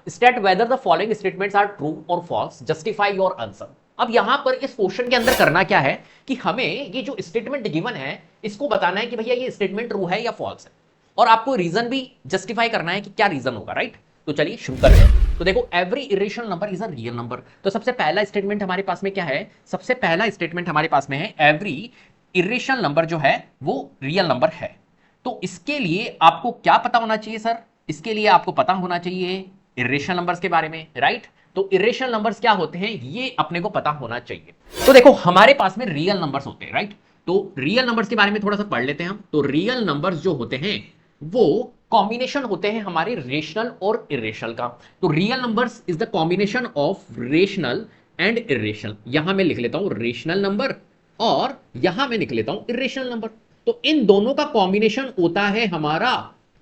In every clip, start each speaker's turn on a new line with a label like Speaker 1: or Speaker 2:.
Speaker 1: State whether the following statements are true और false, justify your answer. अब यहां पर इस क्वेश्चन के अंदर करना क्या है कि हमें ये जो स्टेटमेंट गिवन है इसको बताना है कि भैया ये स्टेटमेंट ट्रू है या फॉल्स है, और आपको रीजन भी जस्टिफाई करना है कि क्या रीजन होगा, राइट। तो चलिए शुरू करते हैं। तो देखो, every irrational number is a real number. तो सबसे पहला स्टेटमेंट हमारे पास में क्या है, सबसे पहला स्टेटमेंट हमारे पास में है एवरी इरेशनल नंबर जो है वो रियल नंबर है। तो इसके लिए आपको क्या पता होना चाहिए सर, इसके लिए आपको पता होना चाहिए इरेशनल नंबर्स के बारे में, राइट। तो इरेशनल नंबर्स क्या होते हैं ये अपने को पता होना चाहिए। तो देखो, हमारे पास में रियल नंबर्स होते हैं, राइट। तो रियल नंबर्स के बारे में थोड़ा सा पढ़ लेते हैं हम। तो रियल नंबर्स जो होते हैं वो कॉम्बिनेशन होते हैं हमारे रेशनल और इरेशनल का। तो real numbers is the combination of rational and irrational. यहां मैं लिख लेता हूं रेशनल नंबर और यहां मैं लिख लेता हूं इरेशनल नंबर। तो इन दोनों का कॉम्बिनेशन होता है हमारा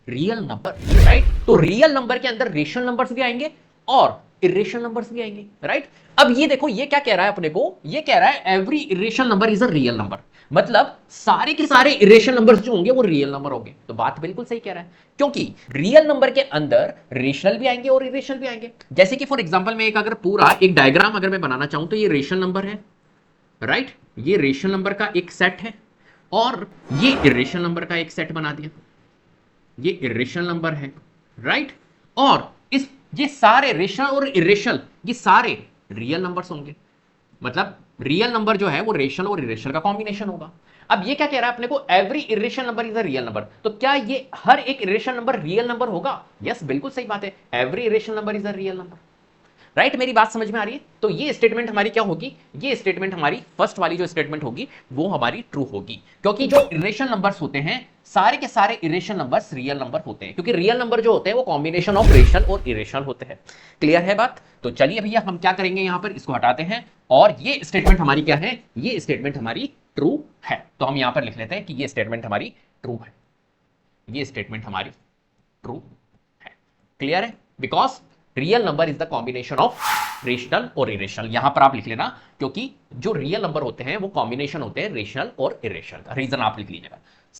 Speaker 1: रियल नंबर, राइट। तो रियल नंबर के अंदर रेशनल नंबर्स भी आएंगे और इरेशनल नंबर्स भी आएंगे, राइट। अब ये देखो, ये क्या कह रहा है अपने को, ये कह रहा है every irrational number is a real number, मतलब सारे के सारे इरेशनल नंबर्स जो होंगे वो रियल नंबर होंगे। तो बात बिल्कुल सही कह रहा है, क्योंकि रियल नंबर के अंदर रेशनल भी आएंगे और इरेशनल भी आएंगे। जैसे कि फॉर एग्जांपल मैं एक अगर पूरा एक डायग्राम अगर मैं बनाना चाहूं तो ये रेशनल नंबर है, राइट। ये रेशनल नंबर का एक सेट है और ये इरेशनल नंबर का एक सेट बना दिया, ये इरेशनल नंबर है, राइट। और इस ये सारे रेशनल और इरेशनल ये सारे रियल नंबर्स होंगे, मतलब रियल नंबर जो है वो रेशनल और इरेशनल का कॉम्बिनेशन होगा। अब ये क्या कह रहा है अपने को, every irrational number is a real number. तो क्या ये हर एक इरेशनल नंबर रियल नंबर होगा? यस, बिल्कुल सही बात है, every irrational number is a real number, right. मेरी बात समझ में आ रही है? तो ये स्टेटमेंट हमारी क्या होगी, ये स्टेटमेंट हमारी फर्स्ट वाली जो स्टेटमेंट होगी वो हमारी ट्रू होगी, क्योंकि जो इरेशनल नंबर्स होते हैं सारे के सारे इरेशनल नंबर्स रियल नंबर होते हैं, क्योंकि रियल नंबर जो होते हैं वो कॉम्बिनेशन ऑफ रेशनल और इरेशनल होते हैं। क्लियर है बात? तो चलिए भैया हम क्या करेंगे, यहां पर इसको हटाते हैं और ये स्टेटमेंट हमारी क्या है, ये स्टेटमेंट हमारी ट्रू है। तो हम यहां पर लिख लेते हैं कि ये स्टेटमेंट हमारी ट्रू है, ये स्टेटमेंट हमारी ट्रू है। क्लियर है? Because real number is the combination of rational और इरेशनल। यहां पर आप लिख लेना, क्योंकि जो रियल नंबर होते हैं वो कॉम्बिनेशन होते हैं रेशनल और इरेशनल का। रीजन आप लिख लीजिएगा।